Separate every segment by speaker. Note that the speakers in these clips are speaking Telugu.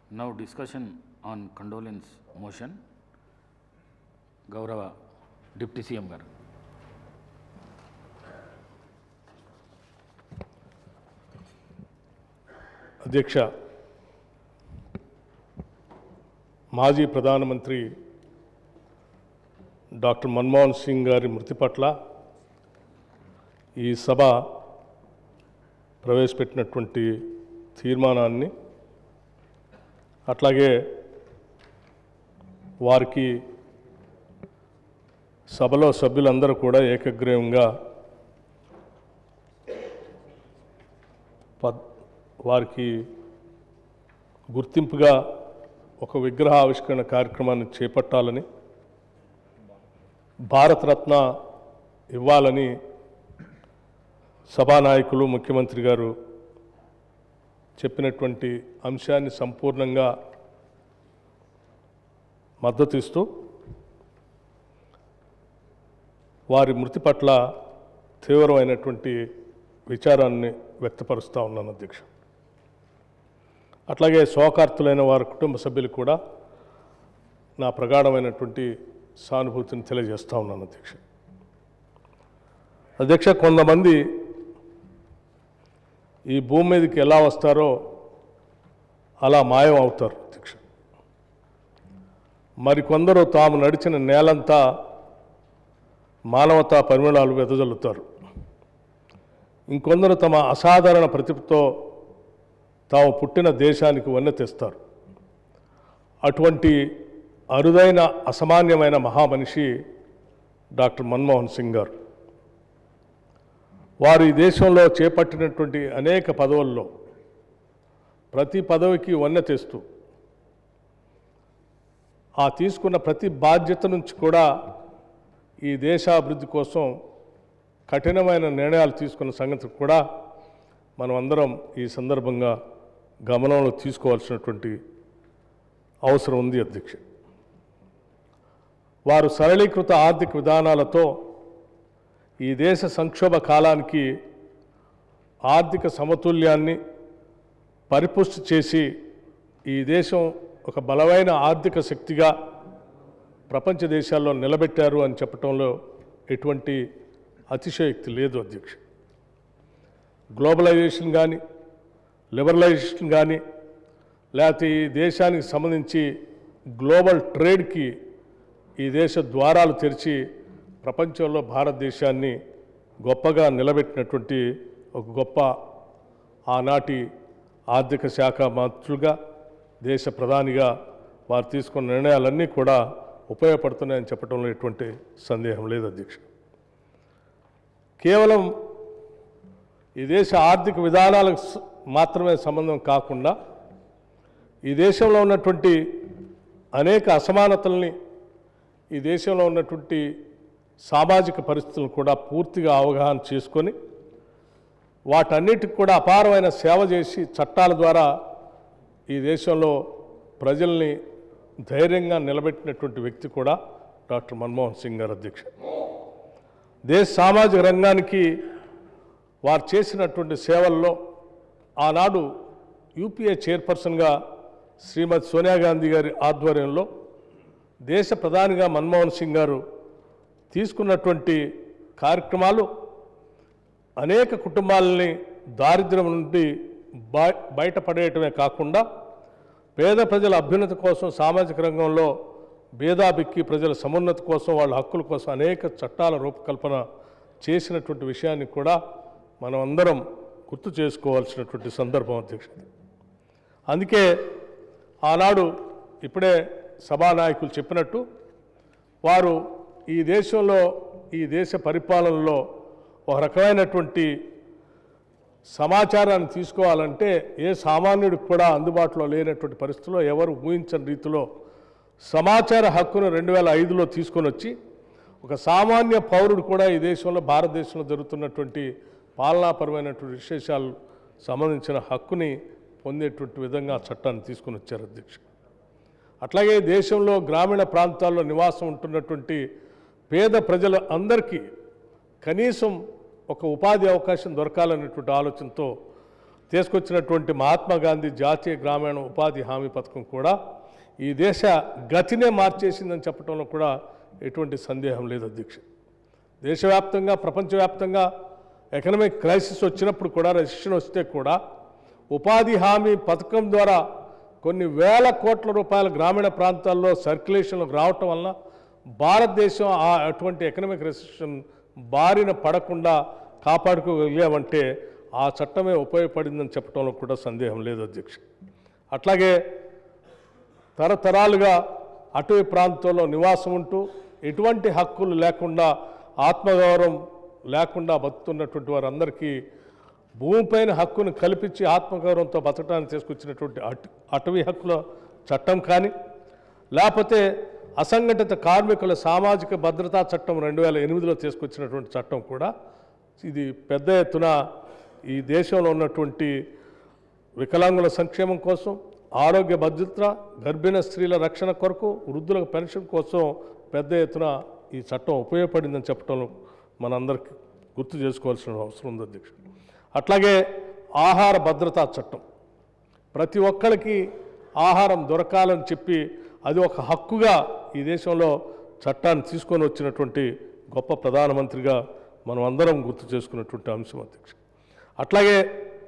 Speaker 1: Now discussion on condolence motion. Gaurava Deputy CM garu.
Speaker 2: అధ్యక్ష, మాజీ ప్రధానమంత్రి డాక్టర్ మన్మోహన్ సింగ్ గారి మృతి పట్ల ఈ సభ ప్రవేశపెట్టినటువంటి తీర్మానాన్ని, అట్లాగే వారికి సభలో సభ్యులందరూ కూడా ఏకగ్రీవంగా వారికి గుర్తింపుగా ఒక విగ్రహ ఆవిష్కరణ కార్యక్రమాన్ని చేపట్టాలని, భారతరత్న ఇవ్వాలని సభానాయకులు ముఖ్యమంత్రి గారు చెప్పినటువంటి అంశాన్ని సంపూర్ణంగా మద్దతు ఇస్తూ వారి మృతి పట్ల తీవ్రమైనటువంటి విచారాన్ని వ్యక్తపరుస్తూ ఉన్నాను అధ్యక్ష. అట్లాగే శోకార్తులైన వారి కుటుంబ సభ్యులు కూడా నా ప్రగాఢమైనటువంటి సానుభూతిని తెలియజేస్తూ ఉన్నాను అధ్యక్ష. అధ్యక్ష, కొంతమంది ఈ భూమి మీదకి ఎలా వస్తారో అలా మాయం అవుతారు అధ్యక్ష. మరికొందరు తాము నడిచిన నేలంతా మానవతా పరిమళాలు వెదజల్లుతారు. ఇంకొందరు తమ అసాధారణ ప్రతిభతో తాము పుట్టిన దేశానికి వన్నె తెస్తారు. అటువంటి అరుదైన అసామాన్యమైన మహామనిషి డాక్టర్ మన్మోహన్ సింగ్ గారు. వారు ఈ దేశంలో చేపట్టినటువంటి అనేక పదవుల్లో ప్రతి పదవికి వన్నె తెస్తూ ఆ తీసుకున్న ప్రతి బాధ్యత నుంచి కూడా ఈ దేశాభివృద్ధి కోసం కఠినమైన నిర్ణయాలు తీసుకున్న సంగతి కూడా మనం అందరం ఈ సందర్భంగా గమనంలో తీసుకోవాల్సినటువంటి అవసరం ఉంది అధ్యక్ష. వారు సరళీకృత ఆర్థిక విధానాలతో ఈ దేశ సంక్షోభ కాలానికి ఆర్థిక సమతుల్యాన్ని పరిపుష్టి చేసి ఈ దేశం ఒక బలమైన ఆర్థిక శక్తిగా ప్రపంచ దేశాల్లో నిలబెట్టారు అని చెప్పడంలో ఎటువంటి అతిశయోక్తి లేదు అధ్యక్ష. గ్లోబలైజేషన్ కానీ, లిబరలైజేషన్ కానీ, లేకపోతే ఈ దేశానికి సంబంధించి గ్లోబల్ ట్రేడ్కి ఈ దేశ ద్వారాలు తెరిచి ప్రపంచంలో భారతదేశాన్ని గొప్పగా నిలబెట్టినటువంటి ఒక గొప్ప ఆనాటి ఆర్థిక శాఖ మంత్రులుగా, దేశ ప్రధానిగా వారు తీసుకున్న నిర్ణయాలన్నీ కూడా ఉపయోగపడుతున్నాయని చెప్పడంలో ఎటువంటి సందేహం లేదు అధ్యక్ష. కేవలం ఈ దేశ ఆర్థిక విధానాలకు మాత్రమే సంబంధం కాకుండా ఈ దేశంలో ఉన్నటువంటి అనేక అసమానతల్ని, ఈ దేశంలో ఉన్నటువంటి సామాజిక పరిస్థితులను కూడా పూర్తిగా అవగాహన చేసుకొని వాటన్నిటికి కూడా అపారమైన సేవ చేసి చట్టాల ద్వారా ఈ దేశంలో ప్రజల్ని ధైర్యంగా నిలబెట్టినటువంటి వ్యక్తి కూడా డాక్టర్ మన్మోహన్ సింగ్ గారు అధ్యక్ష. దేశ సామాజిక రంగానికి వారు చేసినటువంటి సేవల్లో ఆనాడు యూపీఏ చైర్పర్సన్గా శ్రీమతి సోనియా గాంధీ గారి ఆధ్వర్యంలో దేశ ప్రధానిగా మన్మోహన్ సింగ్ గారు తీసుకున్నటువంటి కార్యక్రమాలు అనేక కుటుంబాలని దారిద్ర్యం నుండి బయటపడేయటమే కాకుండా పేద ప్రజల అభ్యున్నతి కోసం, సామాజిక రంగంలో భేదాభిక్కి ప్రజల సమున్నతి కోసం, వాళ్ళ హక్కుల కోసం అనేక చట్టాల రూపకల్పన చేసినటువంటి విషయాన్ని కూడా మనం అందరం గుర్తు చేసుకోవాల్సినటువంటి సందర్భం అధ్యక్ష. అందుకే ఆనాడు ఇప్పుడే సభానాయకులు చెప్పినట్టు వారు ఈ దేశంలో, ఈ దేశ పరిపాలనలో ఒక రకమైనటువంటి సమాచారాన్ని తీసుకోవాలంటే ఏ సామాన్యుడికి కూడా అందుబాటులో లేనటువంటి పరిస్థితుల్లో, ఎవరు ఊహించని రీతిలో సమాచార హక్కును 2005లో తీసుకొని వచ్చి ఒక సామాన్య పౌరుడు కూడా ఈ దేశంలో, భారతదేశంలో జరుగుతున్నటువంటి పాలనాపరమైనటువంటి విశేషాలు సంబంధించిన హక్కుని పొందేటువంటి విధంగా చట్టాన్ని తీసుకొని వచ్చారు అధ్యక్ష. అట్లాగే దేశంలో గ్రామీణ ప్రాంతాల్లో నివాసం ఉంటున్నటువంటి పేద ప్రజల అందరికీ కనీసం ఒక ఉపాధి అవకాశం దొరకాలనేటువంటి ఆలోచనతో తీసుకొచ్చినటువంటి మహాత్మా గాంధీ జాతీయ గ్రామీణ ఉపాధి హామీ పథకం కూడా ఈ దేశ గతినే మార్చేసిందని చెప్పడంలో కూడా ఎటువంటి సందేహం లేదు అధ్యక్ష. దేశవ్యాప్తంగా ప్రపంచవ్యాప్తంగా ఎకనామిక్ క్రైసిస్ వచ్చినప్పుడు కూడా, రెసిషన్ వస్తే కూడా ఉపాధి హామీ పథకం ద్వారా కొన్ని వేల కోట్ల రూపాయల గ్రామీణ ప్రాంతాల్లో సర్క్యులేషన్లోకి రావటం వలన భారతదేశం అటువంటి ఎకనామిక్ రెసిషన్ బారిన పడకుండా కాపాడుకోగలిగామంటే ఆ చట్టమే ఉపయోగపడిందని చెప్పడంలో కూడా సందేహం లేదు అధ్యక్ష. అట్లాగే తరతరాలుగా అటవీ ప్రాంతంలో నివాసం ఉంటూ ఎటువంటి హక్కులు లేకుండా, ఆత్మగౌరవం లేకుండా బతుకుతున్నటువంటి వారందరికీ భూమిపైన హక్కును కల్పించి ఆత్మగౌరవంతో బతకడానికి తీసుకొచ్చినటువంటి అటవీ హక్కుల చట్టం కానీ, లేకపోతే అసంఘటిత కార్మికుల సామాజిక భద్రతా చట్టం 2008లో తీసుకొచ్చినటువంటి చట్టం కూడా ఇది పెద్ద ఎత్తున ఈ దేశంలో ఉన్నటువంటి వికలాంగుల సంక్షేమం కోసం, ఆరోగ్య భద్రత, గర్భిణ స్త్రీల రక్షణ కొరకు, వృద్ధులకు పెన్షన్ కోసం పెద్ద ఎత్తున ఈ చట్టం ఉపయోగపడిందని చెప్పడంలో మనందరికీ గుర్తు చేసుకోవాల్సిన అవసరం ఉంది అధ్యక్ష. అట్లాగే ఆహార భద్రతా చట్టం, ప్రతి ఒక్కరికి ఆహారం దొరకాలని చెప్పి అది ఒక హక్కుగా ఈ దేశంలో చట్టాన్ని తీసుకొని వచ్చినటువంటి గొప్ప ప్రధానమంత్రిగా మనం అందరం గుర్తు చేసుకున్నటువంటి అంశం అధ్యక్ష. అట్లాగే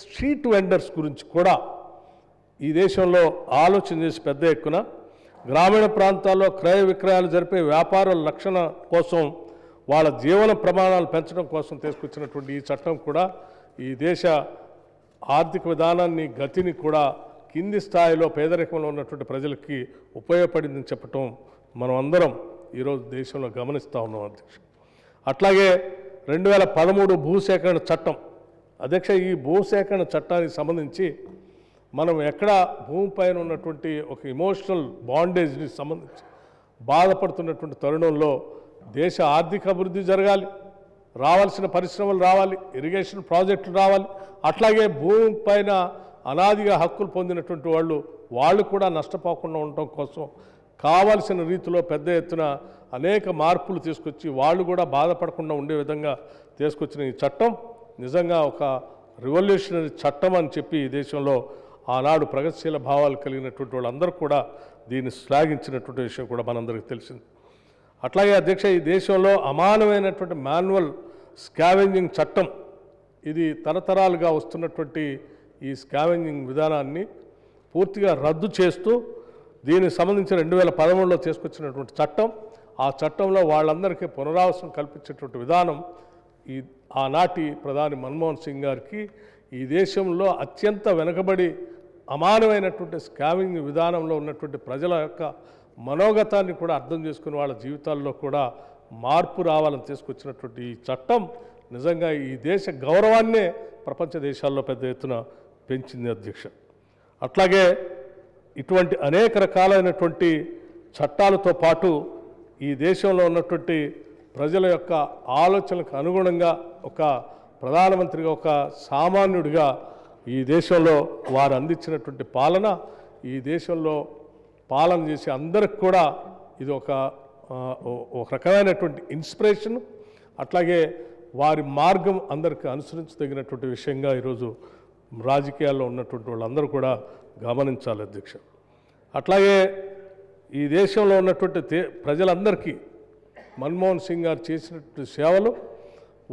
Speaker 2: స్ట్రీట్ వెండర్స్ గురించి కూడా ఈ దేశంలో ఆలోచన చేసి పెద్ద ఎత్తున గ్రామీణ ప్రాంతాల్లో క్రయ విక్రయాలు జరిపే వ్యాపారుల రక్షణ కోసం, వాళ్ళ జీవన ప్రమాణాలు పెంచడం కోసం తీసుకొచ్చినటువంటి ఈ చట్టం కూడా ఈ దేశ ఆర్థిక విధానాన్ని, గతిని కూడా కింది స్థాయిలో పేదరికంలో ఉన్నటువంటి ప్రజలకి ఉపయోగపడిందని చెప్పటం మనం అందరం ఈరోజు దేశంలో గమనిస్తూ ఉన్నాం అధ్యక్ష. అట్లాగే 2013 భూసేకరణ చట్టం అధ్యక్ష. ఈ భూసేకరణ చట్టానికి సంబంధించి మనం ఎక్కడ భూమిపైన ఉన్నటువంటి ఒక ఎమోషనల్ బాండేజ్ని సంబంధించి బాధపడుతున్నటువంటి తరుణంలో దేశ ఆర్థిక అభివృద్ధి జరగాలి, రావాల్సిన పరిశ్రమలు రావాలి, ఇరిగేషన్ ప్రాజెక్టులు రావాలి. అట్లాగే భూమిపైన అనాదిగా హక్కులు పొందినటువంటి వాళ్ళు కూడా నష్టపోకుండా ఉండటం కోసం కావాల్సిన రీతిలో పెద్ద ఎత్తున అనేక మార్పులు తీసుకొచ్చి వాళ్ళు కూడా బాధపడకుండా ఉండే విధంగా తీసుకొచ్చిన ఈ చట్టం నిజంగా ఒక రివల్యూషనరీ చట్టం అని చెప్పి ఈ దేశంలో ఆనాడు ప్రగతిశీల భావాలు కలిగినటువంటి వాళ్ళందరూ కూడా దీన్ని శ్లాఘించినటువంటి విషయం కూడా మనందరికీ తెలిసింది. అట్లాగే అధ్యక్ష, ఈ దేశంలో అమానమైనటువంటి మాన్యువల్ స్కావెంజింగ్ చట్టం, ఇది తరతరాలుగా వస్తున్నటువంటి ఈ స్కావెంజింగ్ విధానాన్ని పూర్తిగా రద్దు చేస్తూ దీనికి సంబంధించి 2013లో తీసుకొచ్చినటువంటి చట్టం, ఆ చట్టంలో వాళ్ళందరికీ పునరావాసం కల్పించేటువంటి విధానం ఈ ఆనాటి ప్రధాని మన్మోహన్ సింగ్ గారికి ఈ దేశంలో అత్యంత వెనుకబడి అమానమైనటువంటి స్కావింగ్ విధానంలో ఉన్నటువంటి ప్రజల యొక్క మనోగతాన్ని కూడా అర్థం చేసుకుని వాళ్ళ జీవితాల్లో కూడా మార్పు రావాలని తీసుకొచ్చినటువంటి ఈ చట్టం నిజంగా ఈ దేశ గౌరవాన్నే ప్రపంచ దేశాల్లో పెద్ద ఎత్తున పెంచింది అధ్యక్ష. అట్లాగే ఇటువంటి అనేక రకాలైనటువంటి చట్టాలతో పాటు ఈ దేశంలో ఉన్నటువంటి ప్రజల యొక్క ఆలోచనలకు అనుగుణంగా ఒక ప్రధానమంత్రిగా, ఒక సామాన్యుడిగా ఈ దేశంలో వారు అందించినటువంటి పాలన, ఈ దేశంలో పాలన చేసే అందరికి కూడా ఇది ఒక రకమైనటువంటి ఇన్స్పిరేషన్. అట్లాగే వారి మార్గం అందరికీ అనుసరించదగినటువంటి విషయంగా ఈరోజు రాజకీయాల్లో ఉన్నటువంటి వాళ్ళందరూ కూడా గమనించాలి అధ్యక్ష. అట్లాగే ఈ దేశంలో ఉన్నటువంటి ప్రజలందరికీ మన్మోహన్ సింగ్ గారు చేసినటువంటి సేవలు,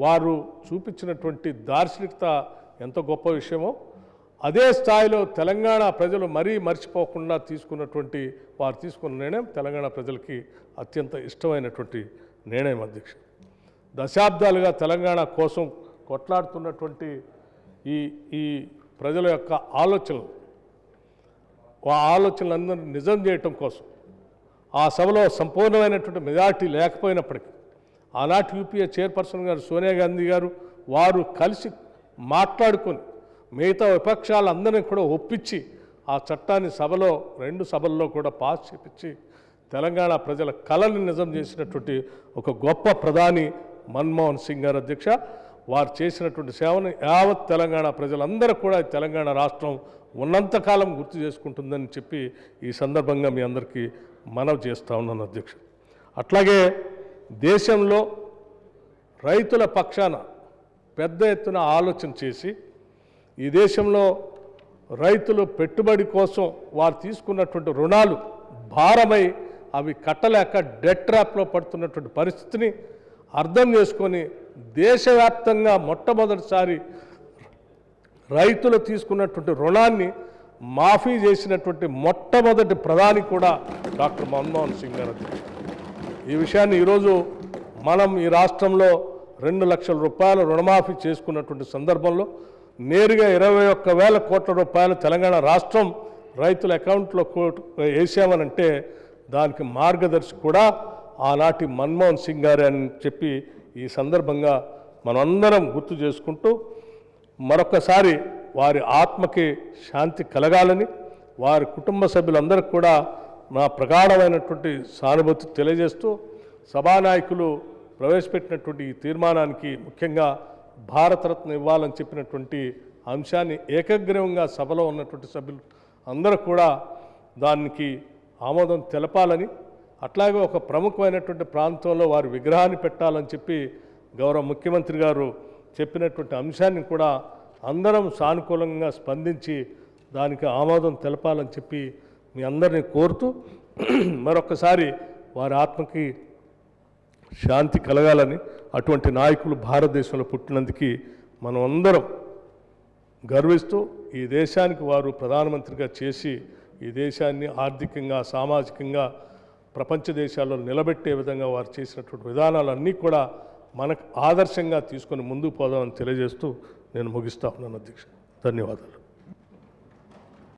Speaker 2: వారు చూపించినటువంటి దార్శనికత ఎంత గొప్ప విషయమో అదే స్థాయిలో తెలంగాణ ప్రజలు మరీ మర్చిపోకుండా తీసుకున్నటువంటి వారు తీసుకున్న నిర్ణయం తెలంగాణ ప్రజలకి అత్యంత ఇష్టమైనటువంటి నిర్ణయం అధ్యక్ష. దశాబ్దాలుగా తెలంగాణ కోసం కొట్లాడుతున్నటువంటి ఈ ప్రజల యొక్క ఆలోచనలందరినీ నిజం చేయటం కోసం ఆ సభలో సంపూర్ణమైనటువంటి మెజార్టీ లేకపోయినప్పటికీ ఆనాటి యూపీఏ చైర్పర్సన్ గారు సోనియా గాంధీ గారు వారు కలిసి మాట్లాడుకొని మిగతా విపక్షాలందరినీ కూడా ఒప్పించి ఆ చట్టాన్ని రెండు సభల్లో కూడా పాస్ చేపించి తెలంగాణ ప్రజల కళని నిజం చేసినటువంటి ఒక గొప్ప ప్రధాని మన్మోహన్ సింగ్ గారు అధ్యక్ష. వారు చేసినటువంటి సేవను యావత్ తెలంగాణ ప్రజలందరూ కూడా తెలంగాణ రాష్ట్రం ఉన్నంతకాలం గుర్తు చేసుకుంటుందని చెప్పి ఈ సందర్భంగా మీ అందరికీ మనవి చేస్తూ ఉన్నాను అధ్యక్ష. అట్లాగే దేశంలో రైతుల పక్షాన పెద్ద ఎత్తున ఆలోచన చేసి ఈ దేశంలో రైతులు పెట్టుబడి కోసం వారు తీసుకున్నటువంటి రుణాలు భారమై అవి కట్టలేక డెట్ ట్రాప్లో పడుతున్నటువంటి పరిస్థితిని అర్థం చేసుకొని దేశవ్యాప్తంగా మొట్టమొదటిసారి రైతులు తీసుకున్నటువంటి రుణాన్ని మాఫీ చేసినటువంటి మొట్టమొదటి ప్రధాని కూడా డాక్టర్ మన్మోహన్ సింగ్ గారు. ఈ విషయాన్ని ఈరోజు మనం ఈ రాష్ట్రంలో 2 లక్షల రూపాయల రుణమాఫీ చేసుకున్నటువంటి సందర్భంలో నేరుగా 21,000 కోట్ల రూపాయలు తెలంగాణ రాష్ట్రం రైతుల అకౌంట్లో వేసామనంటే దానికి మార్గదర్శి కూడా ఆనాటి మన్మోహన్ సింగ్ గారే అని చెప్పి ఈ సందర్భంగా మనందరం గుర్తు చేసుకుంటూ మరొకసారి వారి ఆత్మకి శాంతి కలగాలని వారి కుటుంబ సభ్యులందరికీ కూడా నా ప్రగాఢమైనటువంటి సానుభూతి తెలియజేస్తూ సభానాయకులు ప్రవేశపెట్టినటువంటి ఈ తీర్మానానికి ముఖ్యంగా భారతరత్న ఇవ్వాలని చెప్పినటువంటి అంశాన్ని ఏకగ్రీవంగా సభలో ఉన్నటువంటి సభ్యులు అందరూ కూడా దానికి ఆమోదం తెలపాలని, అట్లాగే ఒక ప్రముఖమైనటువంటి ప్రాంతంలో వారి విగ్రహాన్ని పెట్టాలని చెప్పి గౌరవ ముఖ్యమంత్రి గారు చెప్పినటువంటి అంశాన్ని కూడా అందరం సానుకూలంగా స్పందించి దానికి ఆమోదం తెలపాలని చెప్పి మీ అందరినీ కోరుతూ మరొకసారి వారి ఆత్మకి శాంతి కలగాలని, అటువంటి నాయకులు భారతదేశంలో పుట్టినందుకు మనం అందరం గర్విస్తూ ఈ దేశానికి వారు ప్రధానమంత్రిగా చేసి ఈ దేశాన్ని ఆర్థికంగా సామాజికంగా ప్రపంచ దేశాల్లో నిలబెట్టే విధంగా వారు చేసినటువంటి విధానాలన్నీ కూడా మనకు ఆదర్శంగా తీసుకొని ముందుకు పోదామని తెలియజేస్తూ నేను ముగిస్తా ఉన్నాను అధ్యక్ష. ధన్యవాదాలు.